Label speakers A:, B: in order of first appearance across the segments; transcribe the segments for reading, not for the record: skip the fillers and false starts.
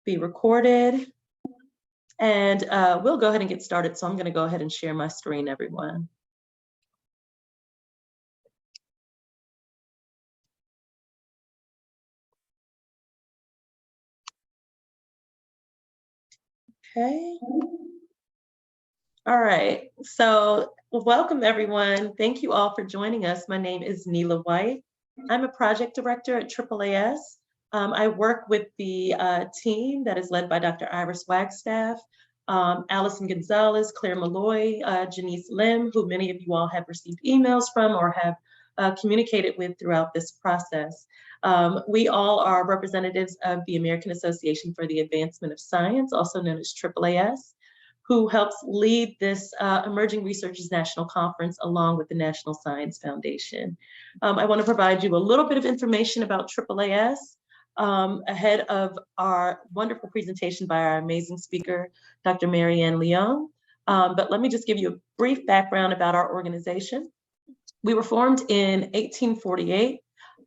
A: be recorded. And we'll go ahead and get started. So I'm going to go ahead and share my screen, everyone. Okay. All right. So welcome, everyone. Thank you all for joining us. My name is Neela White. I'm a project director at AAAS. I work with the team that is led by Dr. Iris Wagstaff, Allison Gonzalez, Claire Malloy, Janice Lim, who many of you all have received emails from or have communicated with throughout this process. We all are representatives of the American Association for the Advancement of Science, also known as AAAS, who helps lead this Emerging Researchers National Conference along with the National Science Foundation. I want to provide you a little bit of information about AAAS ahead of our wonderful presentation by our amazing speaker, Dr. Marianne Leung. But let me just give you a brief background about our organization. We were formed in 1848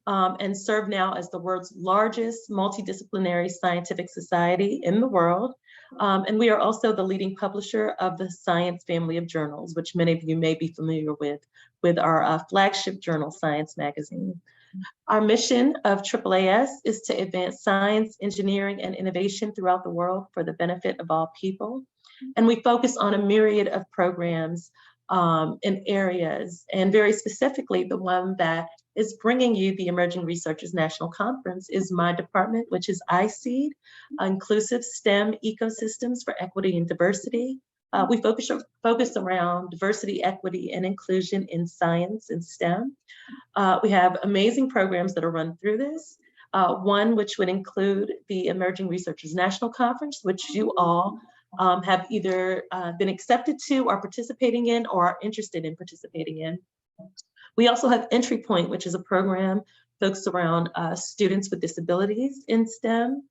A: and serve now as the world's largest multidisciplinary scientific society in the world. And we are also the leading publisher of the Science family of journals, which many of you may be familiar with our flagship journal, Science Magazine. Our mission of AAAS is to advance science, engineering, and innovation throughout the world for the benefit of all people. And we focus on a myriad of programs in areas, and very specifically, the one that is bringing you the Emerging Researchers National Conference is my department, which is ISEED, Inclusive STEM Ecosystems for Equity and Diversity. We focus around diversity, equity, and inclusion in science and STEM. We have amazing programs that are run through this. One which would include the Emerging Researchers National Conference, which you all have either been accepted to, are participating in, or are interested in participating in. We also have Entry Point, which is a program focused around students with disabilities in STEM.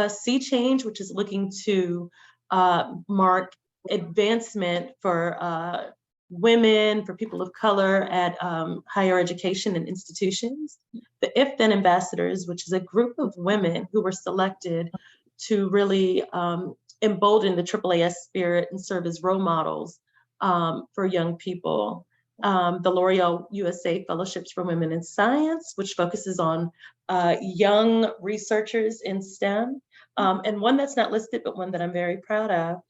A: Sea Change, which is looking to mark advancement for women, for people of color at higher education and institutions. The If Then Ambassadors, which is a group of women who were selected to really embolden the AAAS spirit and serve as role models for young people. The L'Oreal USA Fellowships for Women in Science, which focuses on young researchers in STEM. And one that's not listed, but one that I'm very proud of,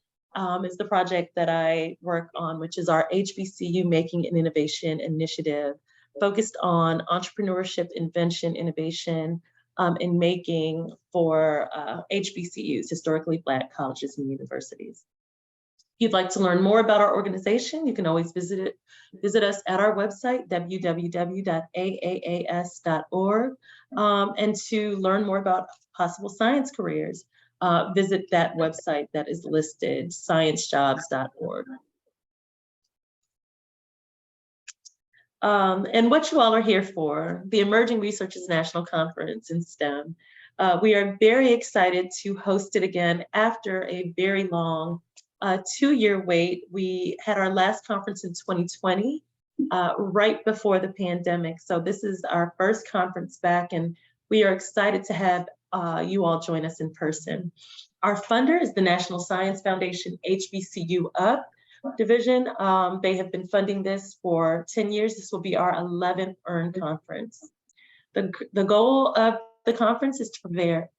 A: is the project that I work on, which is our HBCU Making and Innovation Initiative, focused on entrepreneurship, invention, innovation, and making for HBCUs, historically Black colleges and universities. If you'd like to learn more about our organization, you can always visit us at our website, www.aaas.org. And to learn more about possible science careers, visit that website that is listed, sciencejobs.org. And what you all are here for, the Emerging Researchers National Conference in STEM. We are very excited to host it again after a very long 2-year wait. We had our last conference in 2020, right before the pandemic. So this is our first conference back, and we are excited to have you all join us in person. Our funder is the National Science Foundation HBCU Up division. They have been funding this for 10 years. This will be our 11th ERN conference. The goal of the conference is to prepare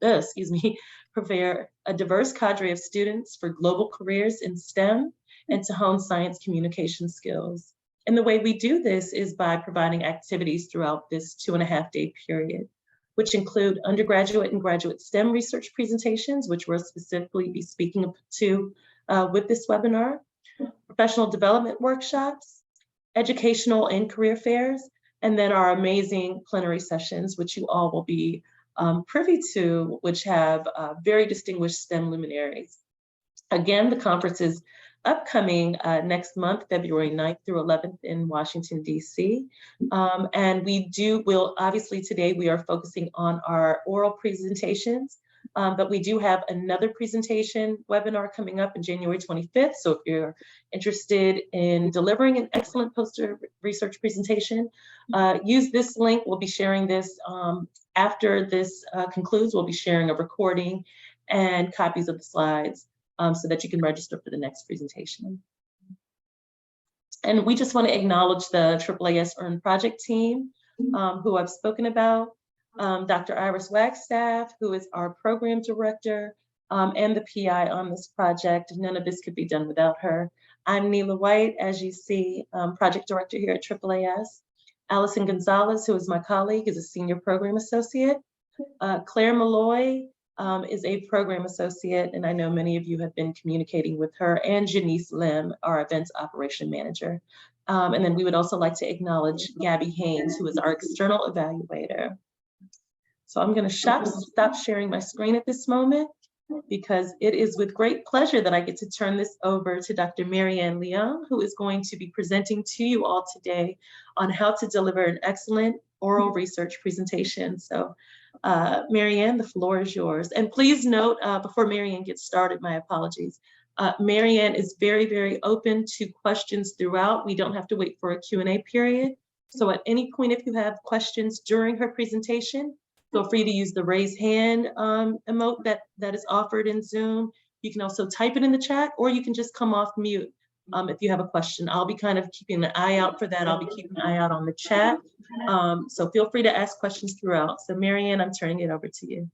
A: a diverse cadre of students for global careers in STEM and to hone science communication skills. And the way we do this is by providing activities throughout this 2.5-day period, which include undergraduate and graduate STEM research presentations, which we'll specifically be speaking to with this webinar, professional development workshops, educational and career fairs, and then our amazing plenary sessions, which you all will be privy to, which have very distinguished STEM luminaries. Again, the conference is upcoming next month, February 9th through 11th in Washington, D.C. And obviously today we are focusing on our oral presentations, But we do have another presentation webinar coming up on January 25th. So if you're interested in delivering an excellent poster research presentation, use this link. We'll be sharing this after this concludes. We'll be sharing a recording and copies of the slides so that you can register for the next presentation. And we just want to acknowledge the AAAS ERN project team who I've spoken about, Dr. Iris Wagstaff, who is our program director, and the PI on this project. None of this could be done without her. I'm Neela White, as you see, project director here at AAAS. Allison Gonzalez, who is my colleague, is a senior program associate. Claire Malloy is a program associate, and I know many of you have been communicating with her, and Janice Lim, our events operation manager. And then we would also like to acknowledge Gabby Haynes, who is our external evaluator. So I'm going to stop sharing my screen at this moment, because it is with great pleasure that I get to turn this over to Dr. Marianne Leung, who is going to be presenting to you all today on how to deliver an excellent oral research presentation. So Marianne, the floor is yours. And please note, before Marianne gets started, my apologies, Marianne is very, very open to questions throughout. We don't have to wait for a Q&A period. So at any point, if you have questions during her presentation, feel free to use the raise hand emote that is offered in Zoom. You can also type it in the chat, or you can just come off mute if you have a question. I'll be kind of keeping an eye out for that. I'll be keeping an eye out on the chat. So feel free to ask questions throughout. So Marianne, I'm turning it over to you.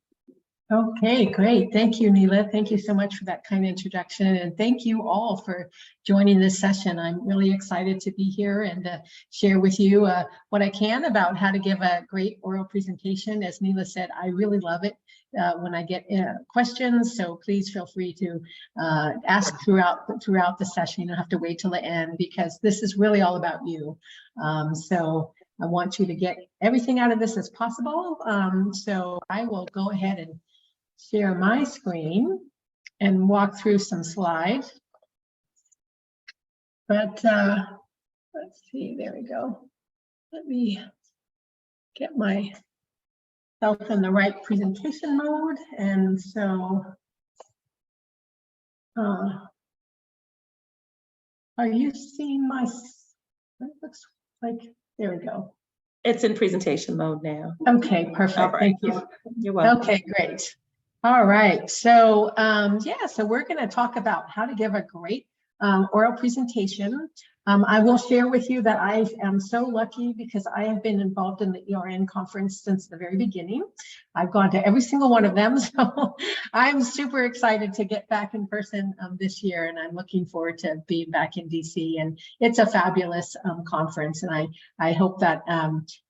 B: Okay, great. Thank you, Neela. Thank you so much for that kind introduction. And thank you all for joining this session. I'm really excited to be here and share with you what I can about how to give a great oral presentation. As Neela said, I really love it when I get questions. So please feel free to ask throughout the session. You don't have to wait till the end, because this is really all about you. So I want you to get everything out of this as possible. So I will go ahead and share my screen and walk through some slides. But let's see, there we go. Let me get myself in the right presentation mode. And so, are you seeing my, it looks like, there we go.
A: It's in presentation mode now.
B: Okay, perfect. Right. Thank you.
A: You're welcome.
B: Okay, great. All right. So yeah, so we're going to talk about how to give a great oral presentation. I will share with you that I am so lucky because I have been involved in the ERN conference since the very beginning. I've gone to every single one of them, so I'm super excited to get back in person this year, and I'm looking forward to being back in DC. And it's a fabulous conference, and I hope that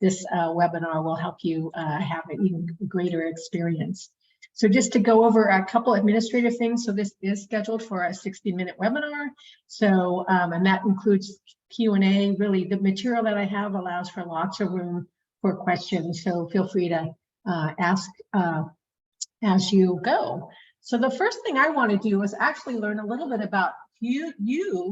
B: this webinar will help you have an even greater experience. So just to go over a couple administrative things. So this is scheduled for a 60-minute webinar. So, and that includes Q&A. Really, the material that I have allows for lots of room for questions. So feel free to ask as you go. So the first thing I want to do is actually learn a little bit about you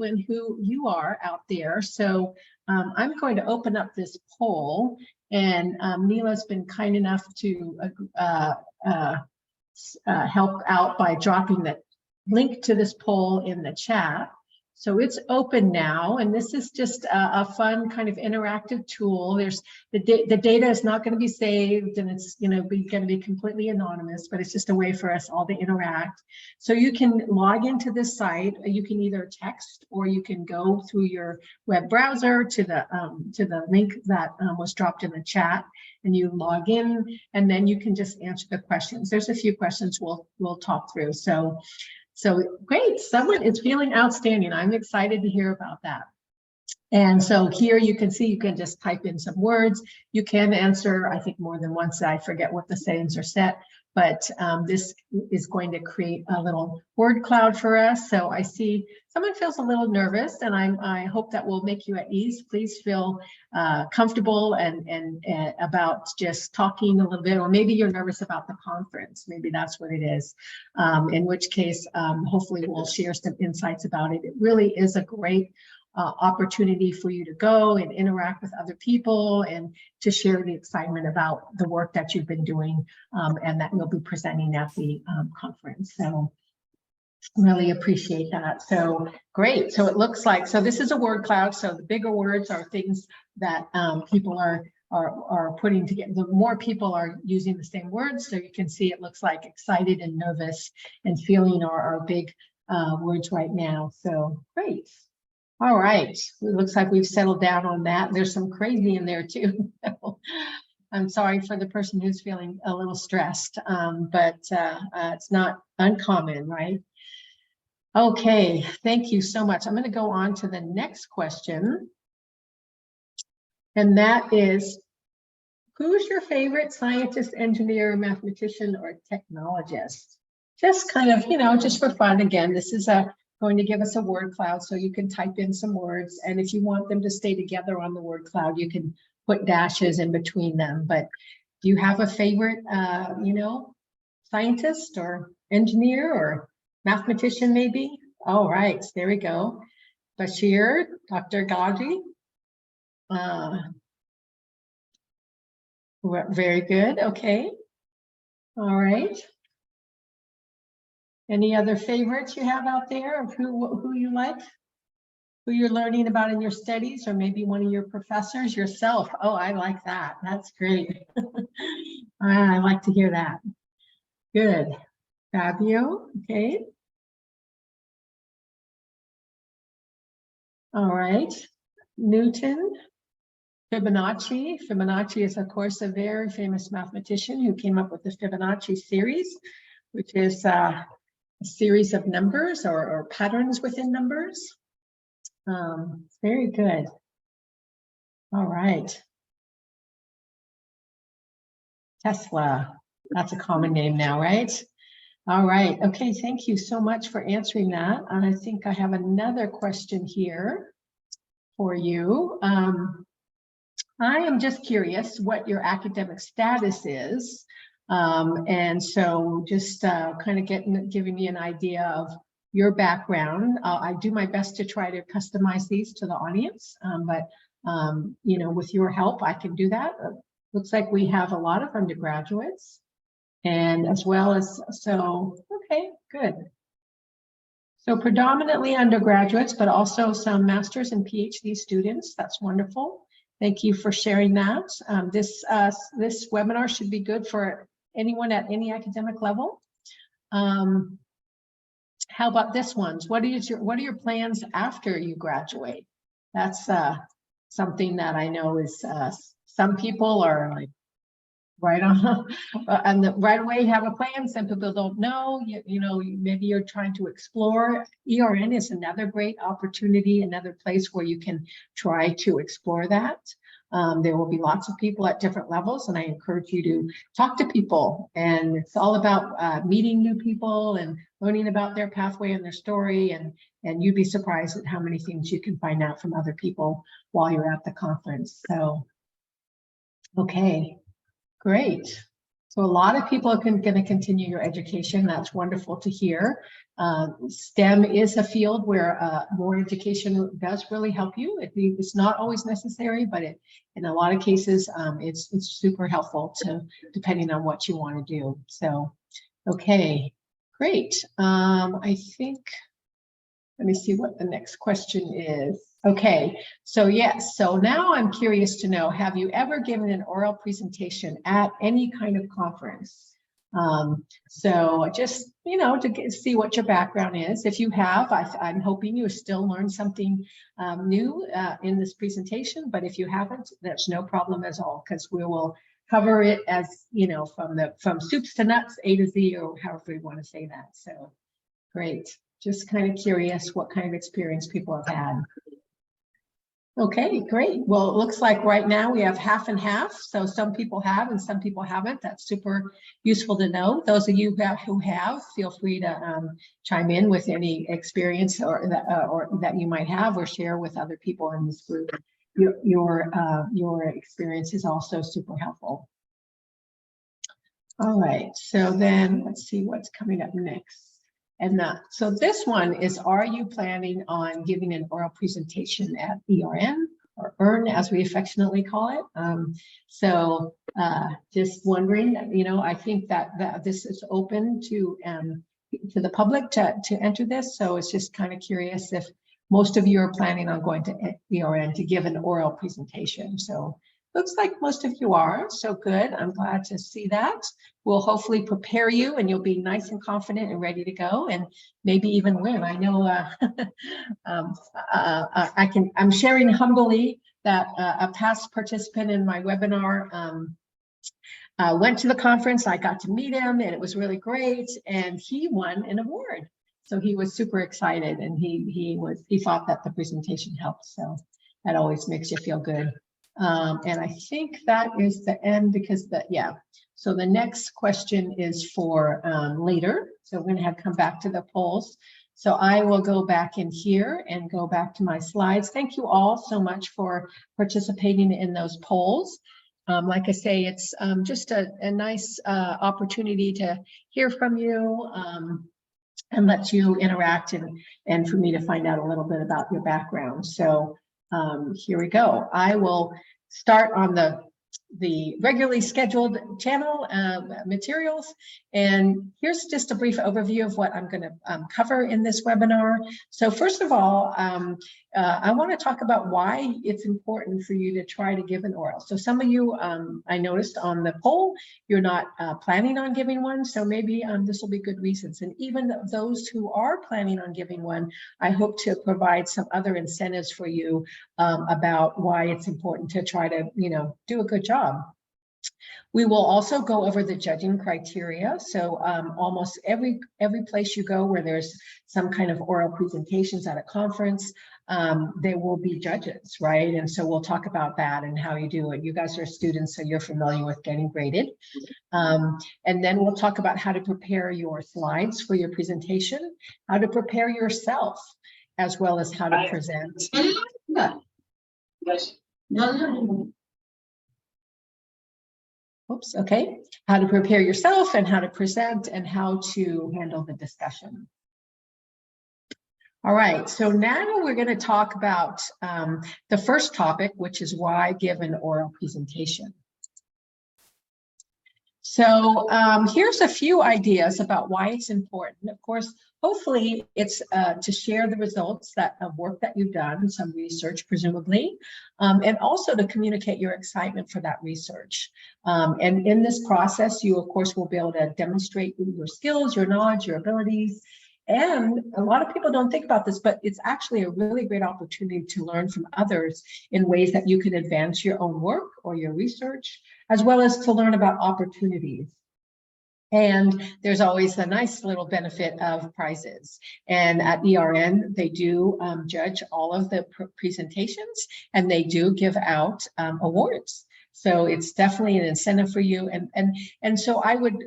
B: and who you are out there. So I'm going to open up this poll, and Neela's been kind enough to help out by dropping the link to this poll in the chat. So it's open now, and this is just a fun kind of interactive tool. There's the data is not going to be saved, and it's going to be completely anonymous, but it's just a way for us all to interact. So you can log into this site. You can either text, or you can go through your web browser to the link that was dropped in the chat, and you log in, and then you can just answer the questions. There's a few questions we'll talk through. So great, someone is feeling outstanding. I'm excited to hear about that. And so here you can see, you can just type in some words. You can answer, I think, more than once. I forget what the settings are set, but this is going to create a little word cloud for us. So I see someone feels a little nervous, and I hope that will make you at ease. Please feel comfortable and about just talking a little bit, or maybe you're nervous about the conference. Maybe that's what it is. In which case, hopefully we'll share some insights about it. It really is a great opportunity for you to go and interact with other people and to share the excitement about the work that you've been doing and that you'll be presenting at the conference. So really appreciate that. So great. So it looks like, so this is a word cloud. So the bigger words are things that people are putting together. The more people are using the same words. So you can see it looks like excited and nervous and feeling are big words right now. So great. All right. It looks like we've settled down on that. There's some crazy in there too. I'm sorry for the person who's feeling a little stressed, but it's not uncommon, right? Okay, thank you so much. I'm going to go on to the next question. And that is, who's your favorite scientist, engineer, mathematician, or technologist? Just kind of, just for fun. Again, this is going to give us a word cloud, so you can type in some words. And if you want them to stay together on the word cloud, you can put dashes in between them. But do you have a favorite, scientist or engineer or mathematician maybe? All right, there we go. Bashir, Dr. Gaji. Very good, okay. All right. Any other favorites you have out there of who you like? Who you're learning about in your studies, or maybe one of your professors yourself? Oh, I like that. That's great. I like to hear that. Good. Fabio, okay. All right. Newton, Fibonacci. Fibonacci is, of course, a very famous mathematician who came up with the Fibonacci series, which is a series of numbers or patterns within numbers. Very good. All right. Tesla. That's a common name now, right? All right. Okay. Thank you so much for answering that. And I think I have another question here for you. I am just curious what your academic status is. And so just kind of giving me an idea of your background. I do my best to try to customize these to the audience, but with your help, I can do that. Looks like we have a lot of undergraduates and as well as, so, okay, good. So predominantly undergraduates, but also some master's and PhD students. That's wonderful. Thank you for sharing that. This webinar should be good for anyone at any academic level. How about this one? What are your plans after you graduate? That's something that I know is some people are like right on and right away have a plan. Some people don't know. Maybe you're trying to explore. ERN is another great opportunity, another place where you can try to explore that. There will be lots of people at different levels, and I encourage you to talk to people. And it's all about meeting new people and learning about their pathway and their story. And you'd be surprised at how many things you can find out from other people while you're at the conference. So, okay, great. So a lot of people are going to continue your education. That's wonderful to hear. STEM is a field where more education does really help you. It's not always necessary, but in a lot of cases, it's super helpful depending on what you want to do. So, okay, great. I think, let me see what the next question is. Okay, so yes, so now I'm curious to know, have you ever given an oral presentation at any kind of conference? So just, to see what your background is. If you have, I'm hoping you still learned something new in this presentation, but if you haven't, that's no problem at all, because we will cover it as, from soups to nuts, A to Z, or however you want to say that. So great. Just kind of curious what kind of experience people have had. Okay, great. Well, it looks like right now we have half and half. So some people have and some people haven't. That's super useful to know. Those of you who have, feel free to chime in with any experience or that you might have, or share with other people in this group. Your experience is also super helpful. All right, so then let's see what's coming up next. And so this one is, are you planning on giving an oral presentation at ERN, or ERN as we affectionately call it? Just wondering, I think that this is open to the public to enter this. So it's just kind of curious if most of you are planning on going to ERN to give an oral presentation. So looks like most of you are, so good. I'm glad to see that. We'll hopefully prepare you and you'll be nice and confident and ready to go and maybe even win. I know I'm sharing humbly that a past participant in my webinar went to the conference. I got to meet him and it was really great. And he won an award. So he was super excited and he thought that the presentation helped. So that always makes you feel good. And I think that is the end because so the next question is for later. So we're going to have come back to the polls. So I will go back in here and go back to my slides. Thank you all so much for participating in those polls. Like I say, it's just a nice opportunity to hear from you and let you interact and for me to find out a little bit about your background. So here we go. I will start on the regularly scheduled channel materials. And here's just a brief overview of what I'm going to cover in this webinar. So first of all, I want to talk about why it's important for you to try to give an oral. So some of you, I noticed on the poll, you're not planning on giving one. So maybe this will be good reasons. And even those who are planning on giving one, I hope to provide some other incentives for you about why it's important to try to, do a good job. We will also go over the judging criteria. So almost every place you go where there's some kind of oral presentations at a conference, there will be judges, right? And so we'll talk about that and how you do it. You guys are students, so you're familiar with getting graded. And then we'll talk about how to prepare your slides for your presentation, how to prepare yourself, as well as how to present. Oops, okay. How to prepare yourself and how to present and how to handle the discussion. All right, so now we're going to talk about the first topic, which is why give an oral presentation. So here's a few ideas about why it's important. Of course, hopefully it's to share the results of work that you've done, some research presumably, and also to communicate your excitement for that research. And in this process, you of course will be able to demonstrate your skills, your knowledge, your abilities. And a lot of people don't think about this, but it's actually a really great opportunity to learn from others in ways that you can advance your own work or your research, as well as to learn about opportunities. And there's always a nice little benefit of prizes. And at ERN, they do judge all of the presentations and they do give out awards. So it's definitely an incentive for you. And so I would,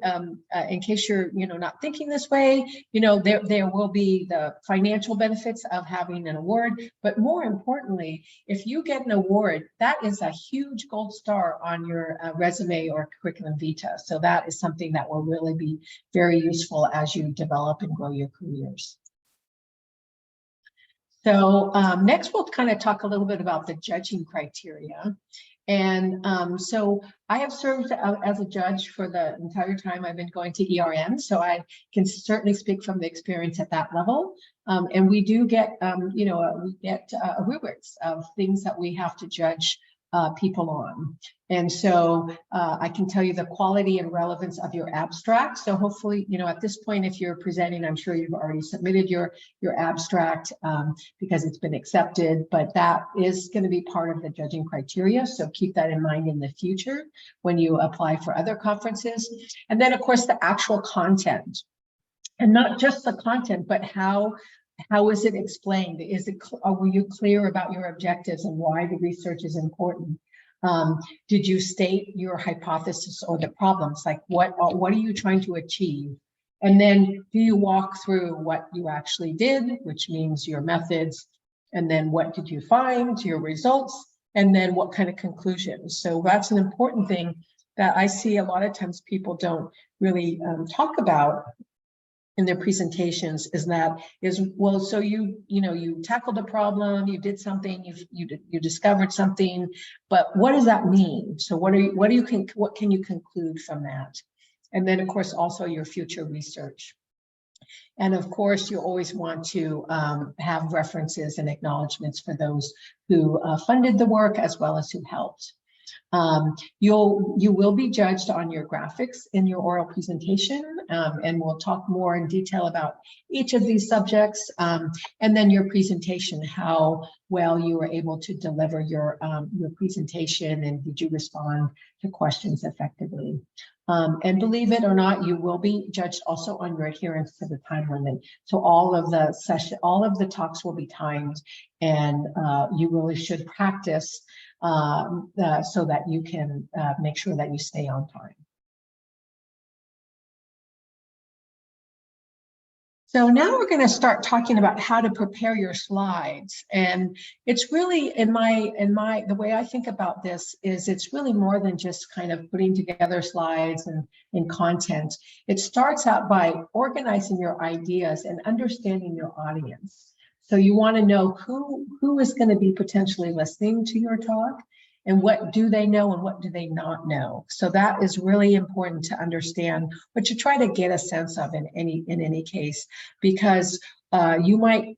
B: in case you're, not thinking this way, there will be the financial benefits of having an award. But more importantly, if you get an award, that is a huge gold star on your resume or curriculum vitae. So that is something that will really be very useful as you develop and grow your careers. So next, we'll kind of talk a little bit about the judging criteria. And so I have served as a judge for the entire time I've been going to ERN, so I can certainly speak from the experience at that level. And we do get, we get rubrics of things that we have to judge people on. And so I can tell you the quality and relevance of your abstract. So hopefully, at this point, if you're presenting, I'm sure you've already submitted your abstract because it's been accepted, but that is going to be part of the judging criteria. So keep that in mind in the future when you apply for other conferences. And then of course, the actual content, and not just the content, but how is it explained? Were you clear about your objectives and why the research is important? Did you state your hypothesis or the problems? Like what are you trying to achieve? And then do you walk through what you actually did, which means your methods, and then what did you find, your results, and then what kind of conclusions? So that's an important thing that I see a lot of times people don't really talk about. in their presentations is well, so you tackled a problem, you did something, you discovered something, but what does that mean? So what can you conclude from that? And then of course also your future research. And of course, you always want to have references and acknowledgments for those who funded the work as well as who helped. You will be judged on your graphics in your oral presentation, and we'll talk more in detail about each of these subjects, and then your presentation, how well you were able to deliver your presentation, and did you respond to questions effectively. And believe it or not, you will be judged also on your adherence to the time limit. So all of the talks will be timed, and you really should practice so that you can make sure that you stay on time. So now we're going to start talking about how to prepare your slides. And it's really, the way I think about this is it's really more than just kind of putting together slides and content. It starts out by organizing your ideas and understanding your audience. So you want to know who is going to be potentially listening to your talk, and what do they know and what do they not know. So that is really important to understand, but you try to get a sense of in any case, because you might,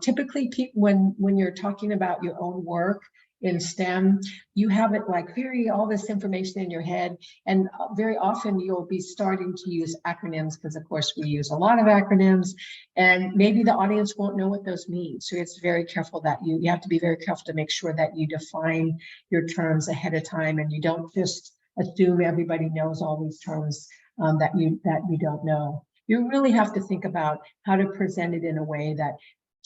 B: typically when you're talking about your own work in STEM, you have it like all this information in your head, and very often you'll be starting to use acronyms, because of course we use a lot of acronyms, and maybe the audience won't know what those mean. So it's very careful that you have to be very careful to make sure that you define your terms ahead of time, and you don't just assume everybody knows all these terms that you don't know. You really have to think about how to present it in a way that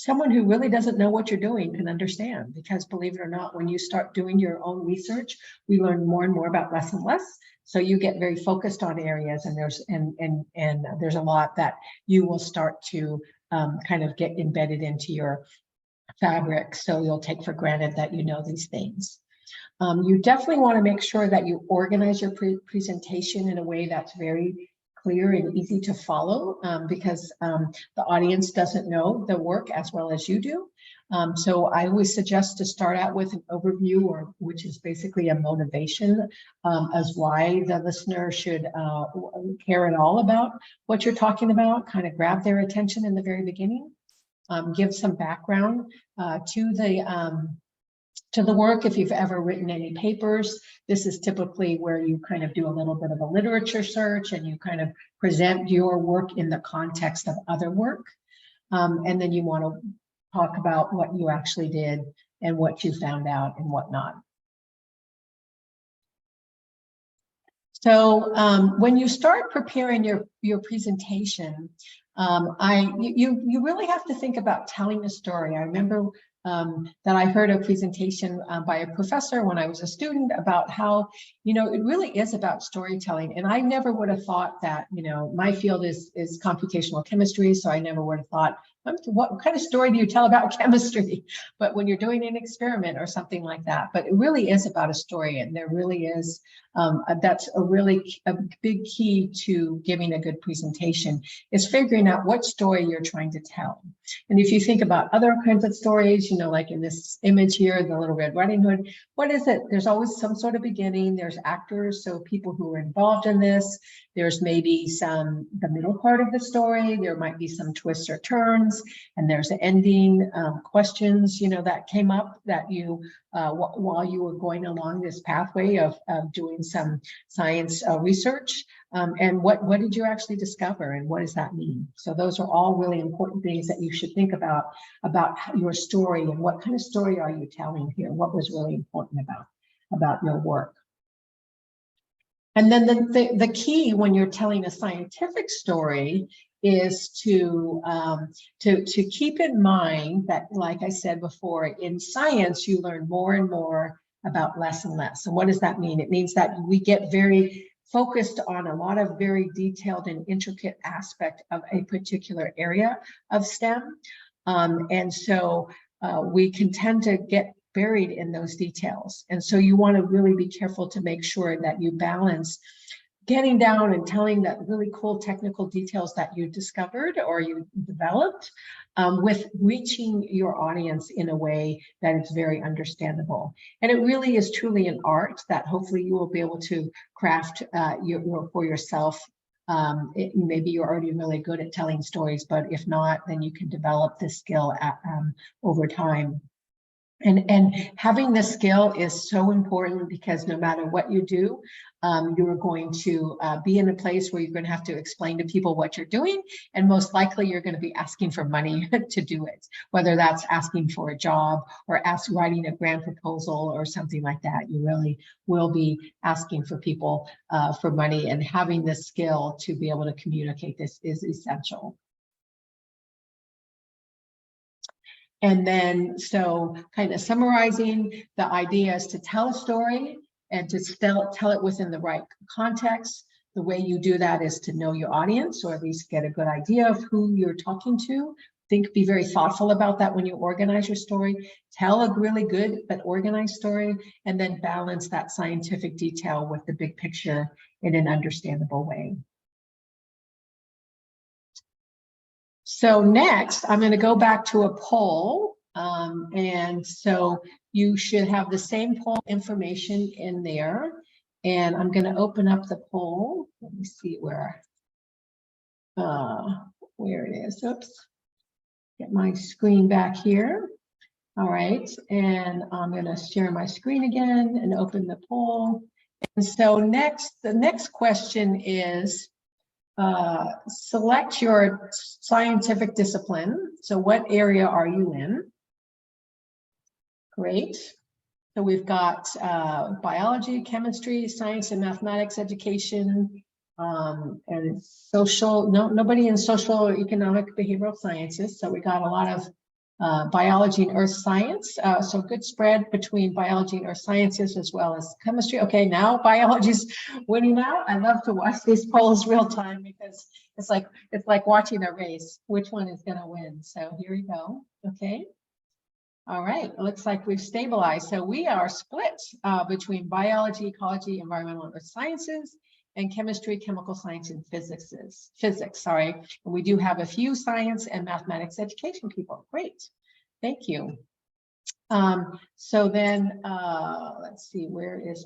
B: someone who really doesn't know what you're doing can understand, because believe it or not, when you start doing your own research, we learn more and more about less and less. So you get very focused on areas, and there's a lot that you will start to kind of get embedded into your fabric. So you'll take for granted that you know these things. You definitely want to make sure that you organize your presentation in a way that's very clear and easy to follow, because the audience doesn't know the work as well as you do. So I always suggest to start out with an overview, which is basically a motivation as why the listener should care at all about what you're talking about, kind of grab their attention in the very beginning, give some background to the work. If you've ever written any papers, this is typically where you kind of do a little bit of a literature search, and you kind of present your work in the context of other work. And then you want to talk about what you actually did and what you found out and whatnot. So when you start preparing your presentation, you really have to think about telling a story. I remember that I heard a presentation by a professor when I was a student about how, it really is about storytelling. And I never would have thought that, my field is computational chemistry. So I never would have thought, what kind of story do you tell about chemistry? But when you're doing an experiment or something like that, but it really is about a story. And there really is, that's a big key to giving a good presentation, is figuring out what story you're trying to tell. And if you think about other kinds of stories, like in this image here, the Little Red Riding Hood, what is it? There's always some sort of beginning. There's actors, so people who are involved in this. There's maybe the middle part of the story. There might be some twists or turns, and there's the ending questions, that came up that you, while you were going along this pathway of doing some science research. And what did you actually discover, and what does that mean? So those are all really important things that you should think about your story, and what kind of story are you telling here? What was really important about your work? And then the key when you're telling a scientific story is to keep in mind that, like I said before, in science, you learn more and more about less and less. And what does that mean? It means that we get very focused on a lot of very detailed and intricate aspect of a particular area of STEM. And so we can tend to get buried in those details. And so you want to really be careful to make sure that you balance getting down and telling that really cool technical details that you discovered or you developed, with reaching your audience in a way that is very understandable. And it really is truly an art that hopefully you will be able to craft for yourself. Maybe you're already really good at telling stories, but if not, then you can develop this skill over time. And having this skill is so important, because no matter what you do, you're going to be in a place where you're going to have to explain to people what you're doing, and most likely you're going to be asking for money to do it, whether that's asking for a job or writing a grant proposal or something like that. You really will be asking for people for money, and having this skill to be able to communicate this is essential. And then, so kind of summarizing, the idea is to tell a story and to tell it within the right context. The way you do that is to know your audience, or at least get a good idea of who you're talking to. Be very thoughtful about that when you organize your story. Tell a really good but organized story, and then balance that scientific detail with the big picture in an understandable way. So next, I'm going to go back to a poll. And so you should have the same poll information in there. And I'm going to open up the poll. Let me see where it is. Oops. Get my screen back here. All right. And I'm going to share my screen again and open the poll. And so the next question is, select your scientific discipline. So what area are you in? Great. So we've got biology, chemistry, science and mathematics education, and social, nobody in social or economic behavioral sciences. So we got a lot of biology and earth science. So good spread between biology and earth sciences as well as chemistry. Okay, now biology's winning out. I love to watch these polls real time, because it's like watching a race. Which one is going to win? So here we go. Okay. All right. It looks like we've stabilized. So we are split between biology, ecology, environmental and earth sciences, and chemistry, chemical science, and physics, sorry. And we do have a few science and mathematics education people. Great, thank you. So then, let's see, where is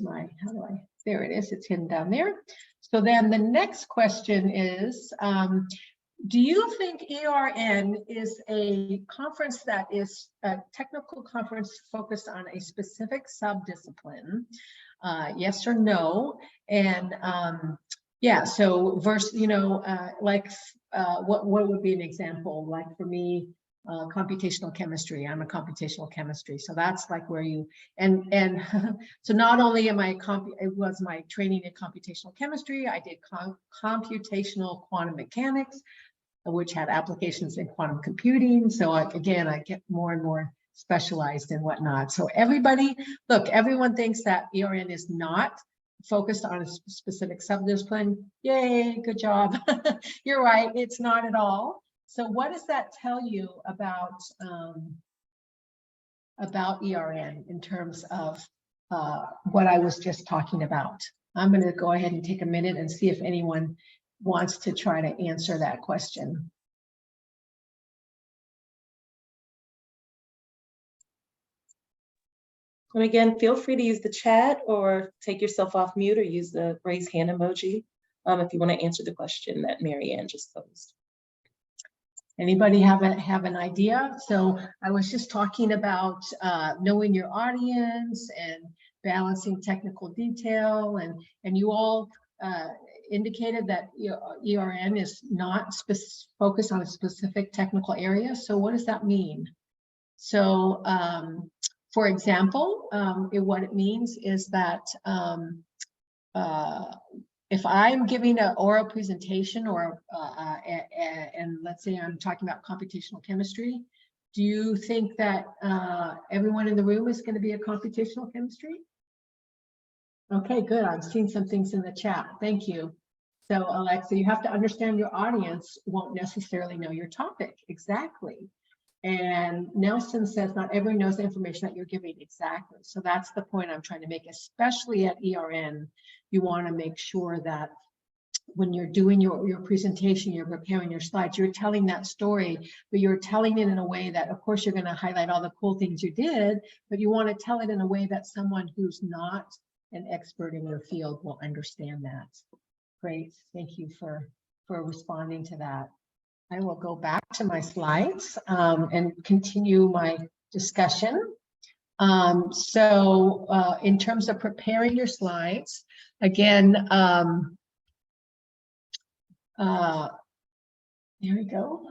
B: there it is, it's hidden down there. So then the next question is, do you think ERN is a conference that is a technical conference focused on a specific subdiscipline? Yes or no? And yeah, so versus, what would be an example? Like for me, computational chemistry. I'm a computational chemistry, so that's like where you and so not only am it was my training in computational chemistry, I did computational quantum mechanics, which had applications in quantum computing. So again, I get more and more specialized and whatnot. So everybody, look, everyone thinks that ERN is not focused on a specific subdiscipline. Yay, good job. You're right, it's not at all. So what does that tell you about ERN in terms of what I was just talking about? I'm going to go ahead and take a minute and see if anyone wants to try to answer that question.
A: And again, feel free to use the chat or take yourself off mute or use the raise hand emoji if you want to answer the question that Marianne just posed.
B: Anybody have an idea? So I was just talking about knowing your audience and balancing technical detail, and you all indicated that ERN is not focused on a specific technical area. So what does that mean? So for example, what it means is that if I'm giving an oral presentation or and let's say I'm talking about computational chemistry, do you think that everyone in the room is going to be a computational chemistry? Okay, good. I've seen some things in the chat. Thank you. So Alexa, you have to understand your audience won't necessarily know your topic. Exactly. And Nelson says not everyone knows the information that you're giving. Exactly. So that's the point I'm trying to make, especially at ERN. You want to make sure that when you're doing your presentation, you're preparing your slides, you're telling that story, but you're telling it in a way that, of course, you're going to highlight all the cool things you did, but you want to tell it in a way that someone who's not an expert in your field will understand that. Great, thank you for responding to that. I will go back to my slides and continue my discussion. In terms of preparing your slides, again, there we go.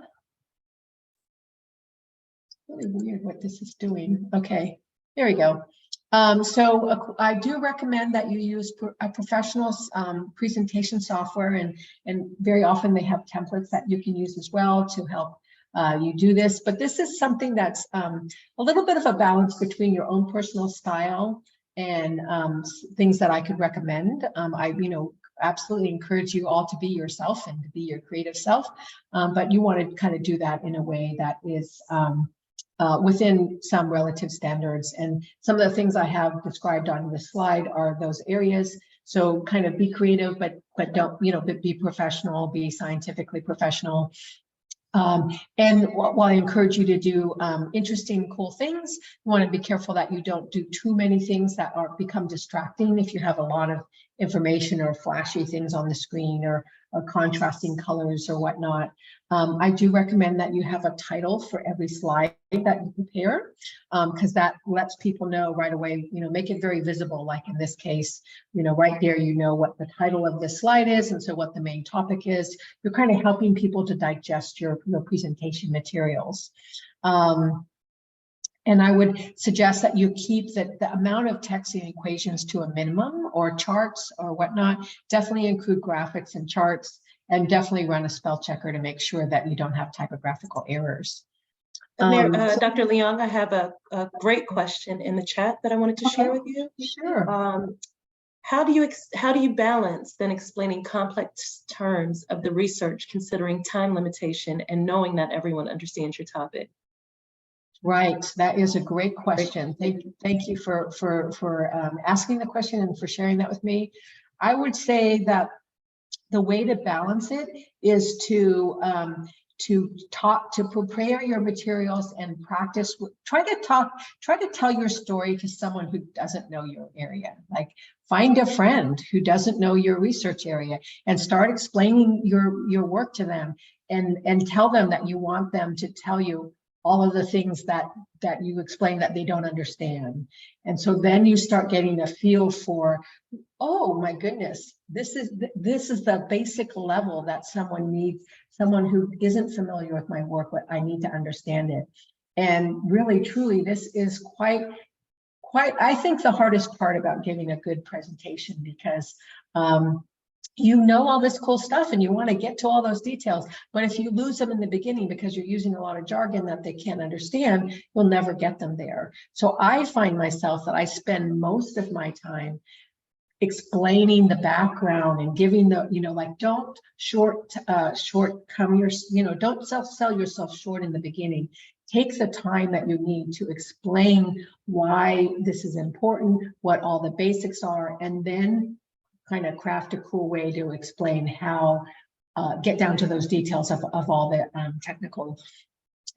B: Really weird what this is doing. Okay, there we go. I do recommend that you use a professional presentation software, and very often they have templates that you can use as well to help you do this. But this is something that's a little bit of a balance between your own personal style and things that I could recommend. I absolutely encourage you all to be yourself and to be your creative self, but you want to kind of do that in a way that is within some relative standards. And some of the things I have described on this slide are those areas. So kind of be creative, but don't, but be professional, be scientifically professional. And while I encourage you to do interesting, cool things, you want to be careful that you don't do too many things that become distracting if you have a lot of information or flashy things on the screen or contrasting colors or whatnot. I do recommend that you have a title for every slide that you prepare, because that lets people know right away, make it very visible. Like in this case, right there, what the title of this slide is, and so what the main topic is. You're kind of helping people to digest your presentation materials. And I would suggest that you keep the amount of text and equations to a minimum, or charts or whatnot. Definitely include graphics and charts, and definitely run a spell checker to make sure that you don't have typographical errors.
A: Dr. Leong, I have a great question in the chat that I wanted to share with you.
B: Sure.
A: How do you balance then explaining complex terms of the research, considering time limitation and knowing that everyone understands your topic?
B: Right, that is a great question. Thank you for asking the question and for sharing that with me. I would say that the way to balance it is to prepare your materials and practice. Try to tell your story to someone who doesn't know your area. Like, find a friend who doesn't know your research area and start explaining your work to them, and tell them that you want them to tell you all of the things that you explain that they don't understand. And so then you start getting a feel for, oh my goodness, this is the basic level that someone needs, someone who isn't familiar with my work, but I need to understand it. And really, truly, this is quite, I think, the hardest part about giving a good presentation, because all this cool stuff and you want to get to all those details, but if you lose them in the beginning because you're using a lot of jargon that they can't understand, you'll never get them there. So I find myself that I spend most of my time explaining the background and giving don't don't sell yourself short in the beginning. Take the time that you need to explain why this is important, what all the basics are, and then kind of craft a cool way to explain how, get down to those details of all the technical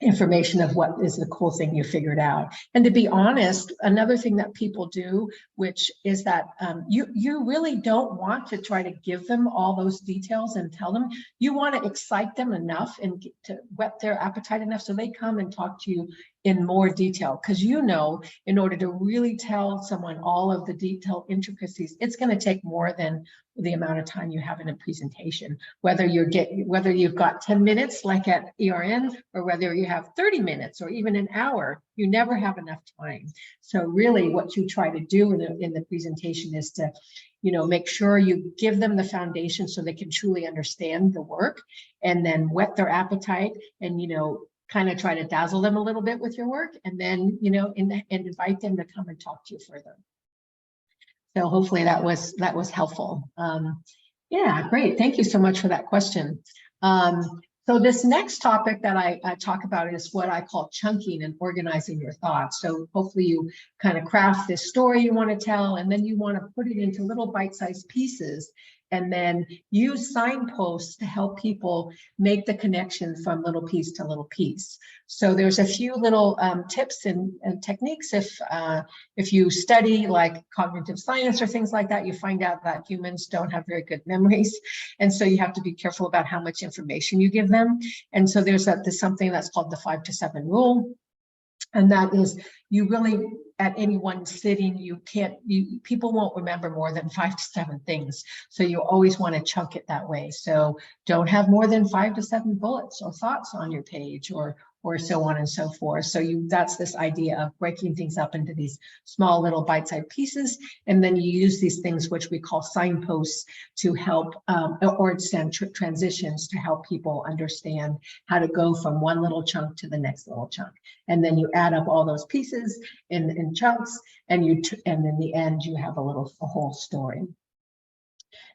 B: information of what is the cool thing you figured out. And to be honest, another thing that people do, which is that you really don't want to try to give them all those details and tell them. You want to excite them enough and to whet their appetite enough so they come and talk to you in more detail, because in order to really tell someone all of the detailed intricacies, it's going to take more than the amount of time you have in a presentation, whether you've got 10 minutes like at ERN, or whether you have 30 minutes or even an hour. You never have enough time. So really what you try to do in the presentation is to make sure you give them the foundation so they can truly understand the work, and then whet their appetite, and kind of try to dazzle them a little bit with your work, and then and invite them to come and talk to you further. So hopefully that was helpful. Yeah, great. Thank you so much for that question. So this next topic that I talk about is what I call chunking and organizing your thoughts. So hopefully you kind of craft this story you want to tell, and then you want to put it into little bite-sized pieces, and then use signposts to help people make the connection from little piece to little piece. So there's a few little tips and techniques. If you study like cognitive science or things like that, you find out that humans don't have very good memories. And so you have to be careful about how much information you give them. And so there's something that's called the 5 to 7 rule. And that is, you really, at any one sitting, people won't remember more than 5 to 7 things. So you always want to chunk it that way. So don't have more than 5 to 7 bullets or thoughts on your page, or so on and so forth. So that's this idea of breaking things up into these small little bite-sized pieces. And then you use these things, which we call signposts, to help, or transitions to help people understand how to go from one little chunk to the next little chunk. And then you add up all those pieces in chunks, and in the end, you have a whole story.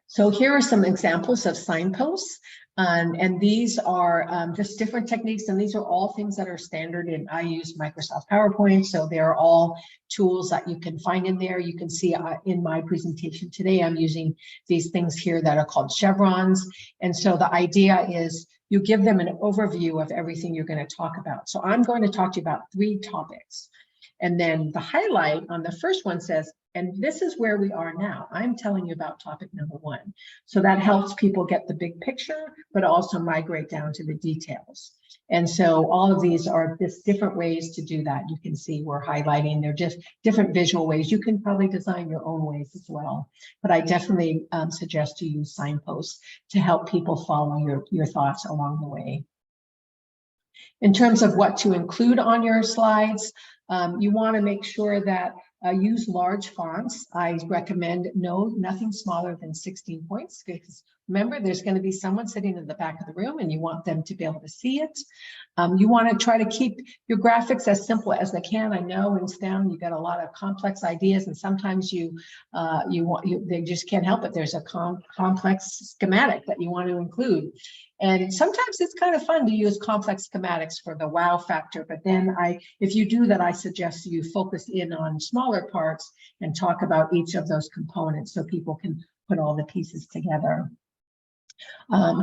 B: So here are some examples of signposts, and these are just different techniques, and these are all things that are standard in, I use Microsoft PowerPoint, so they're all tools that you can find in there. You can see in my presentation today, I'm using these things here that are called chevrons, and so the idea is you give them an overview of everything you're going to talk about. So I'm going to talk to you about 3 topics. And then the highlight on the first one says, and this is where we are now. I'm telling you about topic number 1. So that helps people get the big picture, but also migrate down to the details. And so all of these are just different ways to do that. You can see we're highlighting, they're just different visual ways. You can probably design your own ways as well. But I definitely suggest you use signposts to help people follow your thoughts along the way. In terms of what to include on your slides, you want to make sure that use large fonts. I recommend nothing smaller than 16 points, because remember, there's going to be someone sitting in the back of the room and you want them to be able to see it. You want to try to keep your graphics as simple as they can. I know in STEM, you got a lot of complex ideas, and sometimes they just can't help it. There's a complex schematic that you want to include. And sometimes it's kind of fun to use complex schematics for the wow factor, but then if you do that, I suggest you focus in on smaller parts and talk about each of those components so people can put all the pieces together.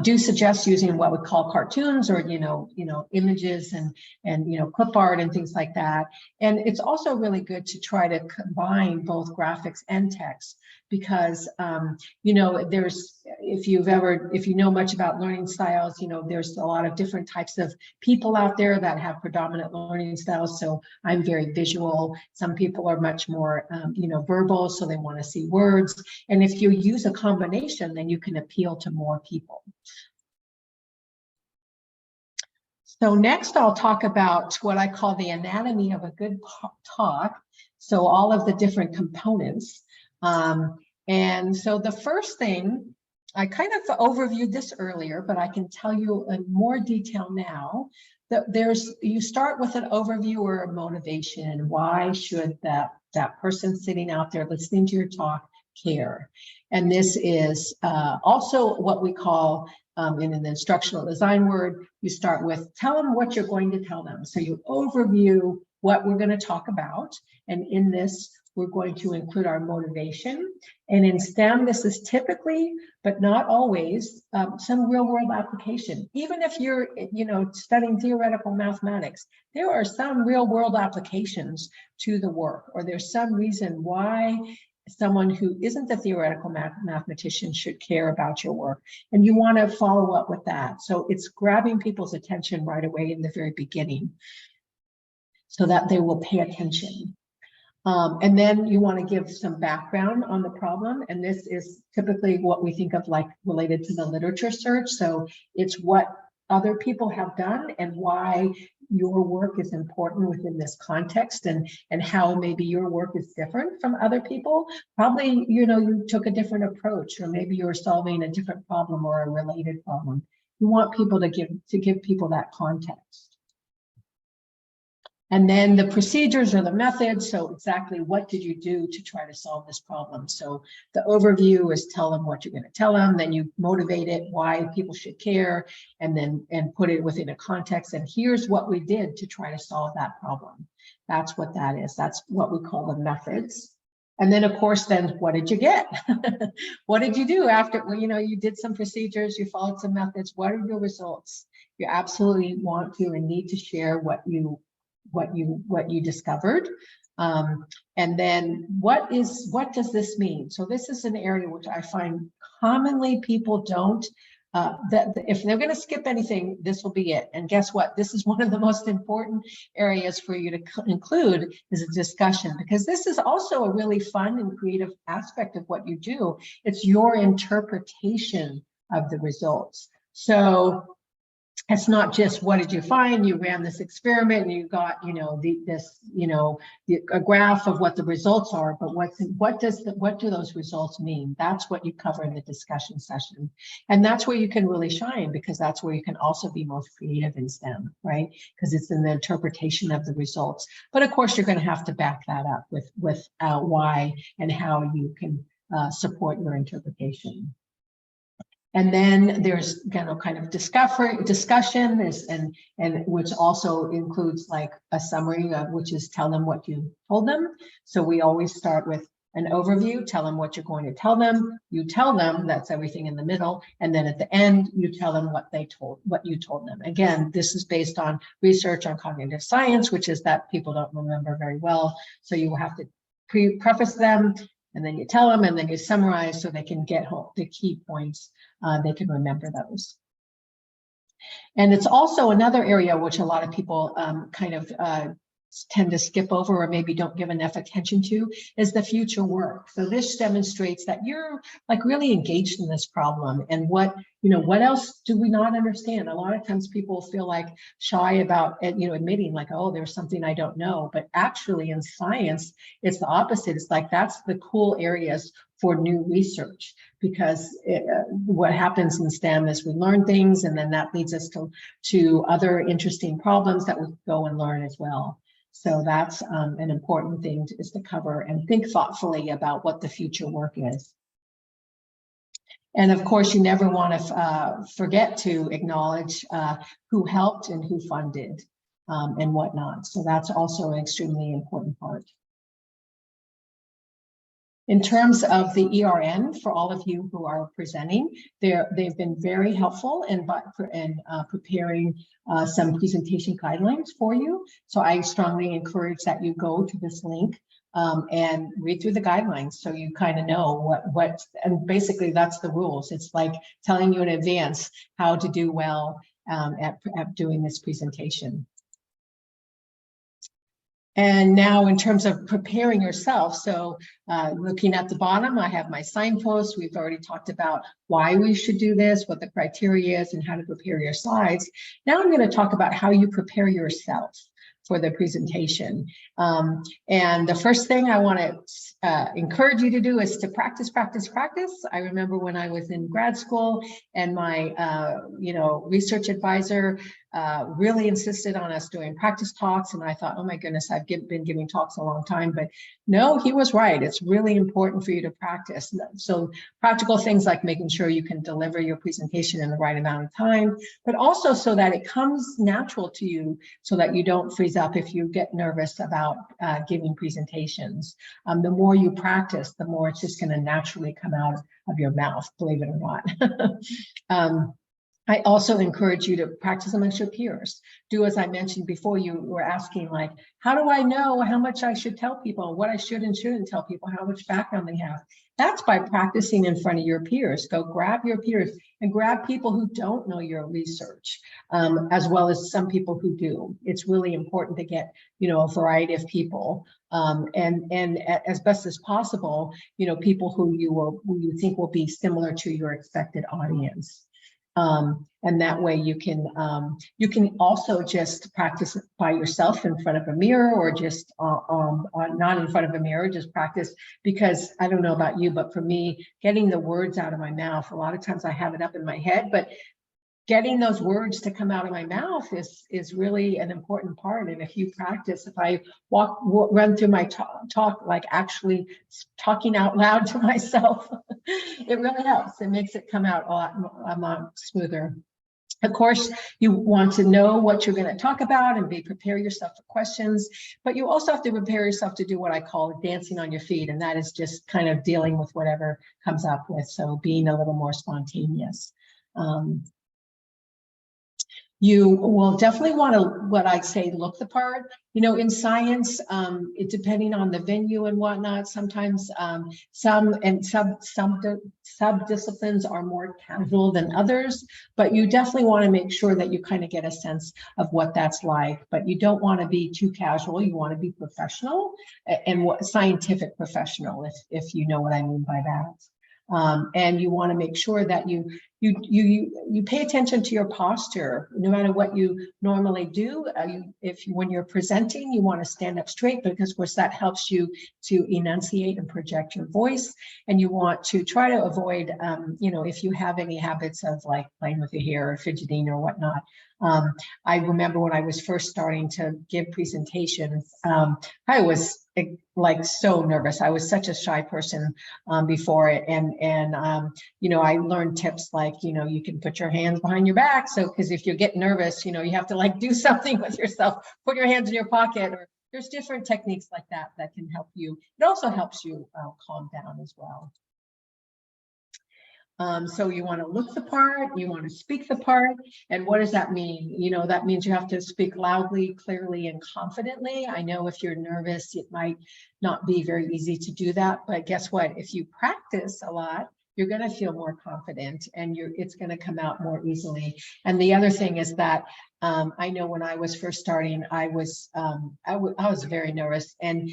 B: Do suggest using what we call cartoons, or images and clip art and things like that. And it's also really good to try to combine both graphics and text, because if you know much about learning styles, there's a lot of different types of people out there that have predominant learning styles. So I'm very visual. Some people are much more verbal, so they want to see words. And if you use a combination, then you can appeal to more people. So next I'll talk about what I call the anatomy of a good talk. So all of the different components. And so the first thing, I kind of overviewed this earlier, but I can tell you in more detail now. That you start with an overview or a motivation. Why should that person sitting out there listening to your talk care? And this is also what we call in an instructional design word, you start with tell them what you're going to tell them. So you overview what we're going to talk about. And in this, we're going to include our motivation. And in STEM, this is typically, but not always, some real world application. Even if you're, studying theoretical mathematics, there are some real world applications to the work, or there's some reason why someone who isn't a theoretical mathematician should care about your work. And you want to follow up with that. So it's grabbing people's attention right away in the very beginning so that they will pay attention. And then you want to give some background on the problem. And this is typically what we think of like related to the literature search. So it's what other people have done and why your work is important within this context, and how maybe your work is different from other people. Probably, you took a different approach, or maybe you're solving a different problem or a related problem. You want people to give people that context. And then the procedures or the methods. So exactly what did you do to try to solve this problem? So the overview is tell them what you're going to tell them. Then you motivate it, why people should care, and put it within a context. And here's what we did to try to solve that problem. That's what that is. That's what we call the methods. And then, of course, then what did you get? What did you do after, well, you know, you did some procedures, you followed some methods. What are your results? You absolutely want to and need to share what you discovered. And then what does this mean? So this is an area which I find commonly people don't, that if they're going to skip anything, this will be it. And guess what? This is one of the most important areas for you to include is a discussion, because this is also a really fun and creative aspect of what you do. It's your interpretation of the results. So it's not just what did you find, you ran this experiment and you got, you know, a graph of what the results are, but what do those results mean? That's what you cover in the discussion session. And that's where you can really shine, because that's where you can also be most creative in STEM, right? Because it's in the interpretation of the results. But of course, you're going to have to back that up with why and how you can support your interpretation. And then there's kind of discussion, and which also includes like a summary, which is tell them what you told them. So we always start with an overview, tell them what you're going to tell them. You tell them, that's everything in the middle. And then at the end, you tell them what you told them. Again, this is based on research on cognitive science, which is that people don't remember very well. So you will have to preface them, and then you tell them, and then you summarize so they can get home the key points. They can remember those. And it's also another area which a lot of people tend to skip over or maybe don't give enough attention to is the future work. So this demonstrates that you're like really engaged in this problem, and what else do we not understand? A lot of times people feel like shy about admitting like, oh, there's something I don't know. But actually in science, it's the opposite. It's like that's the cool areas for new research, because what happens in STEM is we learn things, and then that leads us to other interesting problems that we go and learn as well. So that's an important thing is to cover and think thoughtfully about what the future work is. And of course, you never want to forget to acknowledge who helped and who funded and whatnot. So that's also an extremely important part. In terms of the ERN, for all of you who are presenting, they've been very helpful in preparing some presentation guidelines for you. So I strongly encourage that you go to this link and read through the guidelines, so you kind of know and basically that's the rules. It's like telling you in advance how to do well at doing this presentation. And now in terms of preparing yourself, so looking at the bottom, I have my signposts. We've already talked about why we should do this, what the criteria is, and how to prepare your slides. Now I'm going to talk about how you prepare yourself for the presentation. And the first thing I want to encourage you to do is to practice, practice, practice. I remember when I was in grad school and my research advisor really insisted on us doing practice talks, and I thought, oh my goodness, I've been giving talks a long time. But no, he was right. It's really important for you to practice. So practical things like making sure you can deliver your presentation in the right amount of time, but also so that it comes natural to you, so that you don't freeze up if you get nervous about giving presentations. The more you practice, the more it's just going to naturally come out of your mouth, believe it or not. I also encourage you to practice amongst your peers. Do as I mentioned before, you were asking like, how do I know how much I should tell people, what I should and shouldn't tell people, how much background they have? That's by practicing in front of your peers. Go grab your peers and grab people who don't know your research, as well as some people who do. It's really important to get, a variety of people, and as best as possible, people who you think will be similar to your expected audience. And that way you can also just practice by yourself in front of a mirror, or just not in front of a mirror, just practice, because I don't know about you, but for me, getting the words out of my mouth, a lot of times I have it up in my head, but getting those words to come out of my mouth is really an important part. And if you practice, if I run through my talk, like actually talking out loud to myself, it really helps. It makes it come out a lot smoother. Of course, you want to know what you're going to talk about and prepare yourself for questions, but you also have to prepare yourself to do what I call dancing on your feet, and that is just kind of dealing with whatever comes up with, so being a little more spontaneous. You will definitely want to, what I'd say, look the part. You know, in science, depending on the venue and whatnot, sometimes some subdisciplines are more casual than others, but you definitely want to make sure that you kind of get a sense of what that's like. But you don't want to be too casual. You want to be professional and what scientific professional, if you know what I mean by that. And you want to make sure that you pay attention to your posture, no matter what you normally do. When you're presenting, you want to stand up straight, because of course that helps you to enunciate and project your voice. And you want to try to avoid, you know, if you have any habits of like playing with your hair or fidgeting or whatnot. I remember when I was first starting to give presentations, I was like so nervous. I was such a shy person before it, and you know, I learned tips like, you know, you can put your hands behind your back, so because if you get nervous, you know, you have to like do something with yourself, put your hands in your pocket, or there's different techniques like that that can help you. It also helps you calm down as well. So you want to look the part, you want to speak the part. And what does that mean? You know, that means you have to speak loudly, clearly, and confidently. I know if you're nervous, it might not be very easy to do that, but guess what? If you practice a lot, you're going to feel more confident, and it's going to come out more easily. And the other thing is that I know when I was first starting, I was very nervous, and